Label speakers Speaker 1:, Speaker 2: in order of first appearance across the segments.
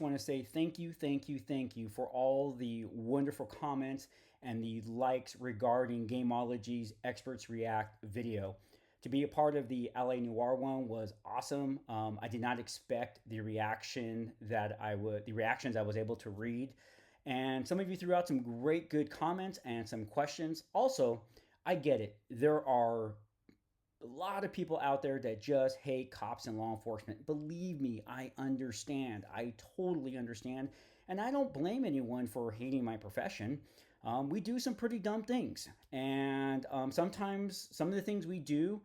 Speaker 1: want to say thank you, thank you, thank you for all the wonderful comments and the likes regarding Gamology's Experts React video. To be a part of the LA Noire one was awesome. I did not expect the reactions I was able to read, and some of you threw out some great, good comments and some questions. Also, I get it. There are a lot of people out there that just hate cops and law enforcement. Believe me, I understand. I totally understand. And I don't blame anyone for hating my profession. We do some pretty dumb things. And sometimes some of the things we do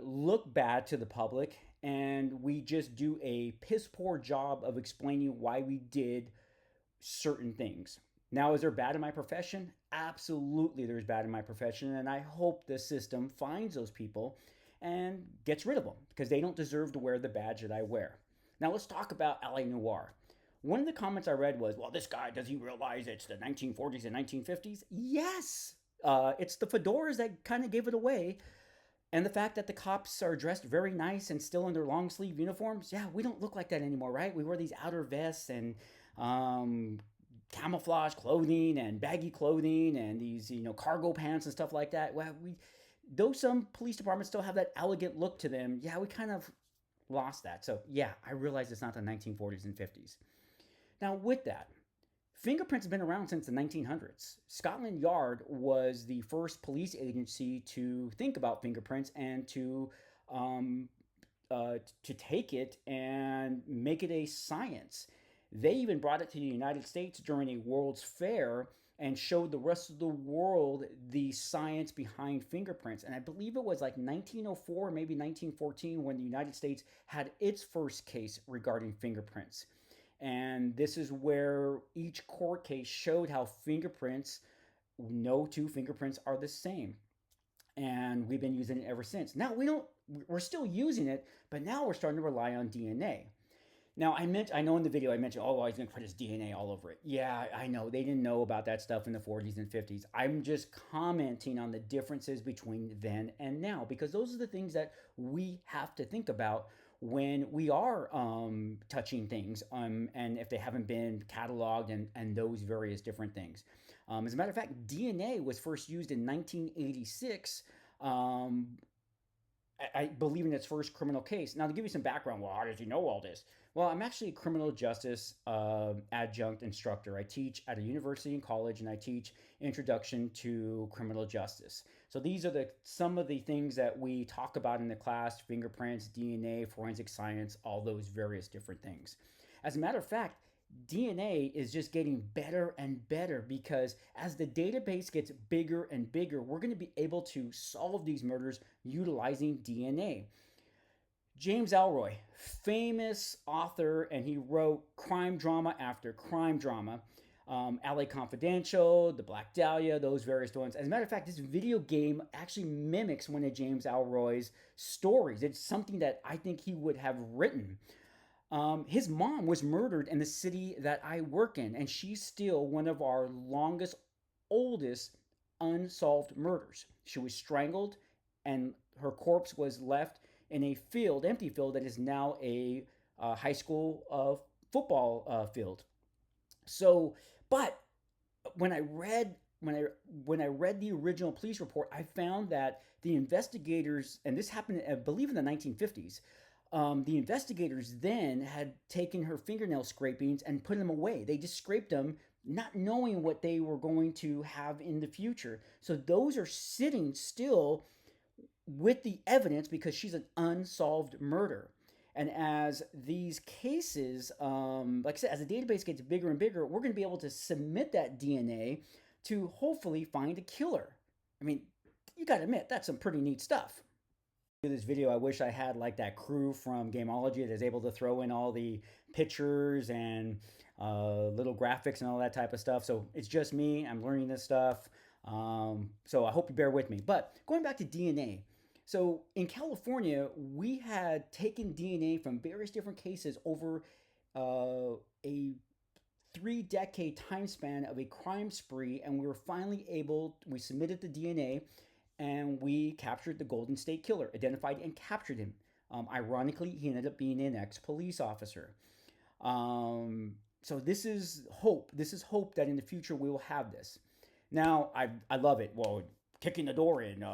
Speaker 1: look bad to the public. And we just do a piss poor job of explaining why we did certain things. Now, is there bad in my profession? Absolutely, there's bad in my profession, and I hope the system finds those people and gets rid of them because they don't deserve to wear the badge that I wear. Now, let's talk about LA Noire. One of the comments I read was, well, this guy, does he realize it's the 1940s and 1950s? Yes! It's the fedoras that kind of gave it away. And the fact that the cops are dressed very nice and still in their long sleeve uniforms, yeah, we don't look like that anymore, right? We wear these outer vests and camouflage clothing and baggy clothing and these cargo pants and stuff like that. Well, though some police departments still have that elegant look to them, yeah, we kind of lost that. So yeah, I realize it's not the 1940s and 50s. Now with that, fingerprints have been around since the 1900s. Scotland Yard was the first police agency to think about fingerprints and to take it and make it a science. They even brought it to the United States during a World's Fair and showed the rest of the world the science behind fingerprints. And I believe it was like 1904, maybe 1914, when the United States had its first case regarding fingerprints. And this is where each court case showed how no two fingerprints are the same. And we've been using it ever since. Now we're still using it, but now we're starting to rely on DNA. Now, I know in the video I mentioned, oh, he's going to put his DNA all over it. Yeah, I know. They didn't know about that stuff in the 40s and 50s. I'm just commenting on the differences between then and now, because those are the things that we have to think about when we are touching things and if they haven't been cataloged and those various different things. As a matter of fact, DNA was first used in 1986. I believe in its first criminal case. Now, to give you some background, well, how did you know all this? Well, I'm actually a criminal justice adjunct instructor. I teach at a university and college, and I teach Introduction to Criminal Justice. So these are some of the things that we talk about in the class: fingerprints, DNA, forensic science, all those various different things. As a matter of fact, DNA is just getting better and better because as the database gets bigger and bigger, we're going to be able to solve these murders utilizing DNA. James Ellroy, famous author, and he wrote crime drama after crime drama. LA Confidential, The Black Dahlia, those various ones. As a matter of fact, this video game actually mimics one of James Ellroy's stories. It's something that I think he would have written. His mom was murdered in the city that I work in, and she's still one of our oldest unsolved murders. She was strangled, and her corpse was left in a empty field that is now a high school football field. So, but when I read the original police report, I found that the investigators, and this happened, I believe, in the 1950s. The investigators then had taken her fingernail scrapings and put them away. They just scraped them, not knowing what they were going to have in the future. So those are sitting still with the evidence because she's an unsolved murder. And as these cases, like I said, as the database gets bigger and bigger, we're going to be able to submit that DNA to hopefully find a killer. I mean, you got to admit, that's some pretty neat stuff. This video, I wish I had like that crew from Gamology that is able to throw in all the pictures and little graphics and all that type of stuff. So it's just me. I'm learning this stuff. So I hope you bear with me. But going back to DNA. So in California, we had taken DNA from various different cases over a 3-decade time span of a crime spree. And we were finally we submitted the DNA and we captured the Golden State Killer, identified and captured him. Ironically, he ended up being an ex-police officer. So this is hope. This is hope that in the future we will have this. Now, I love it. Well, kicking the door in.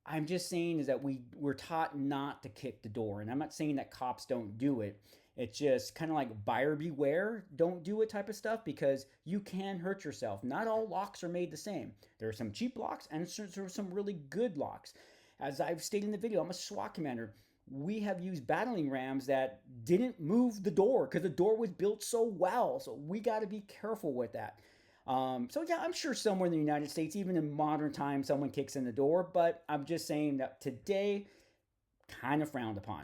Speaker 1: I'm just saying is that we're taught not to kick the door, and I'm not saying that cops don't do it. It's just kind of like buyer beware, don't do it type of stuff because you can hurt yourself. Not all locks are made the same. There are some cheap locks and there are some really good locks. As I've stated in the video, I'm a SWAT commander. We have used battling rams that didn't move the door because the door was built so well. So we got to be careful with that. So yeah, I'm sure somewhere in the United States, even in modern times, someone kicks in the door. But I'm just saying that today, kind of frowned upon.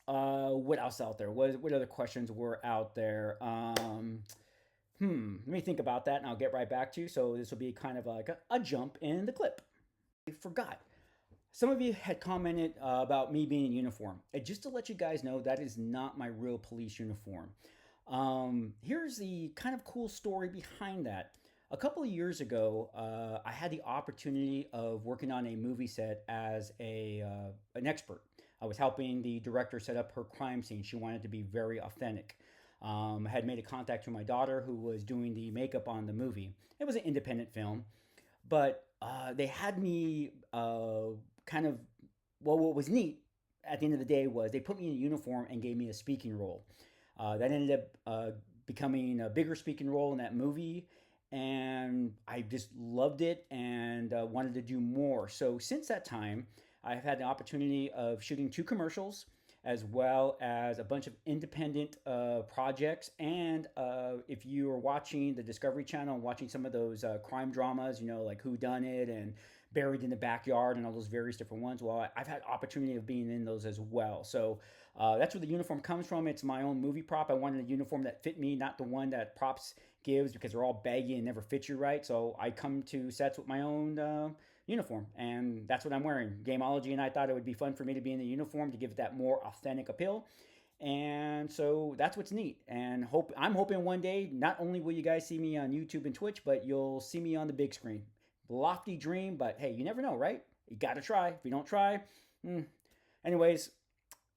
Speaker 1: What else out there? What other questions were out there? Let me think about that, and I'll get right back to you. So this will be kind of like a jump in the clip. I forgot. Some of you had commented about me being in uniform. And just to let you guys know, that is not my real police uniform. Here's the kind of cool story behind that. A couple of years ago, I had the opportunity of working on a movie set as an expert. I was helping the director set up her crime scene. She wanted to be very authentic. I had made a contact to my daughter who was doing the makeup on the movie. It was an independent film, but they had me kind of, well, what was neat at the end of the day was they put me in a uniform and gave me a speaking role. That ended up becoming a bigger speaking role in that movie, and I just loved it and wanted to do more. So since that time, I've had the opportunity of shooting 2 commercials as well as a bunch of independent projects. And if you are watching the Discovery Channel and watching some of those crime dramas, like Who Done It and Buried in the Backyard and all those various different ones, well, I've had opportunity of being in those as well. So that's where the uniform comes from. It's my own movie prop. I wanted a uniform that fit me, not the one that props gives because they're all baggy and never fit you right. So I come to sets with my own uniform, and that's what I'm wearing. Gamology and I thought it would be fun for me to be in the uniform to give it that more authentic appeal. And so that's what's neat. And I'm hoping one day not only will you guys see me on YouTube and Twitch, but you'll see me on the big screen. Lofty dream, but hey, you never know, right? You got to try. If you don't try, anyways,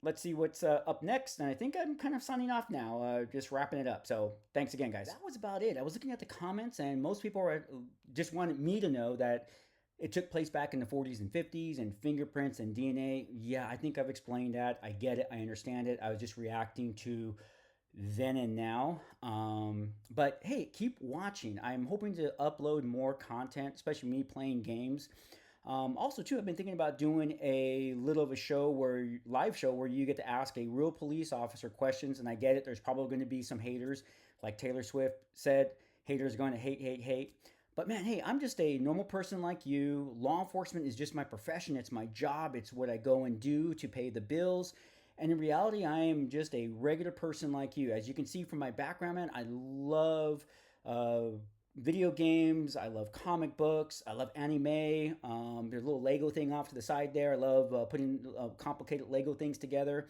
Speaker 1: let's see what's up next. And I think I'm kind of signing off now, just wrapping it up. So thanks again, guys. That was about it. I was looking at the comments, and most people just wanted me to know that it took place back in the 40s and 50s, and fingerprints and DNA. Yeah, I think I've explained that. I get it. I understand it. I was just reacting to then and now. But hey, keep watching. I'm hoping to upload more content, especially me playing games. Also, too, I've been thinking about doing a little of a live show where you get to ask a real police officer questions. And I get it. There's probably going to be some haters, like Taylor Swift said. Haters are going to hate, hate, hate. But man, hey, I'm just a normal person like you. Law enforcement is just my profession. It's my job. It's what I go and do to pay the bills. And in reality, I am just a regular person like you. As you can see from my background, man, I love video games. I love comic books. I love anime. There's a little Lego thing off to the side there. I love putting complicated Lego things together.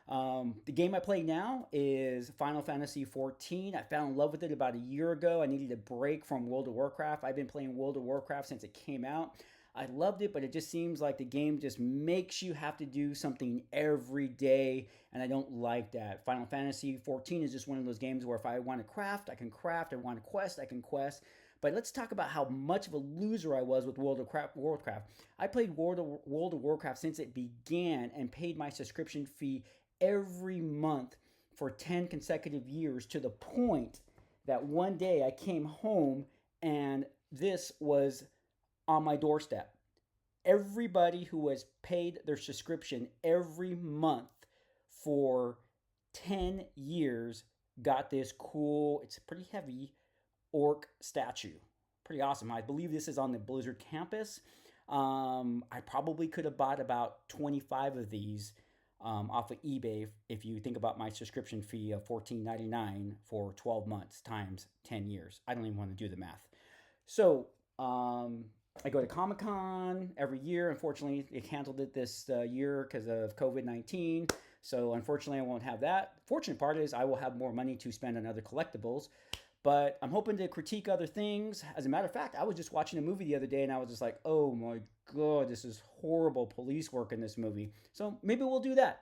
Speaker 1: The game I play now is Final Fantasy XIV. I fell in love with it about a year ago. I needed a break from World of Warcraft. I've been playing World of Warcraft since it came out. I loved it, but it just seems like the game just makes you have to do something every day, and I don't like that. Final Fantasy XIV is just one of those games where if I want to craft, I can craft. I want to quest, I can quest. But let's talk about how much of a loser I was with World of Warcraft. I played World of Warcraft since it began and paid my subscription fee every month for 10 consecutive years, to the point that one day I came home and this was on my doorstep. Everybody who has paid their subscription every month for 10 years got this cool, it's pretty heavy, orc statue. Pretty awesome. I believe this is on the Blizzard campus. I probably could have bought about 25 of these off of eBay if you think about my subscription fee of $14.99 for 12 months times 10 years. I don't even want to do the math. So I go to Comic-Con every year. Unfortunately, they canceled it this year because of COVID-19. So unfortunately, I won't have that. Fortunate part is I will have more money to spend on other collectibles. But I'm hoping to critique other things. As a matter of fact, I was just watching a movie the other day and I was just like, oh my God, this is horrible police work in this movie. So maybe we'll do that.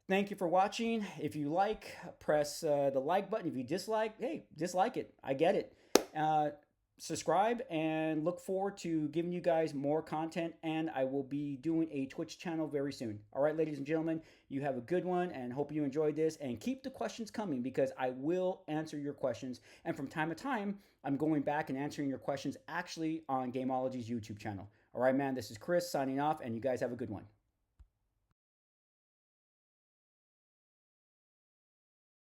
Speaker 1: Thank you for watching. If you like, press the like button. If you dislike, hey, dislike it. I get it. Uh, Subscribe and look forward to giving you guys more content. And I will be doing a Twitch channel very soon. All right, ladies and gentlemen, you have a good one and hope you enjoyed this. And keep the questions coming because I will answer your questions. And from time to time, I'm going back and answering your questions actually on Gamology's YouTube channel. All right, man, this is Chris signing off, and you guys have a good one.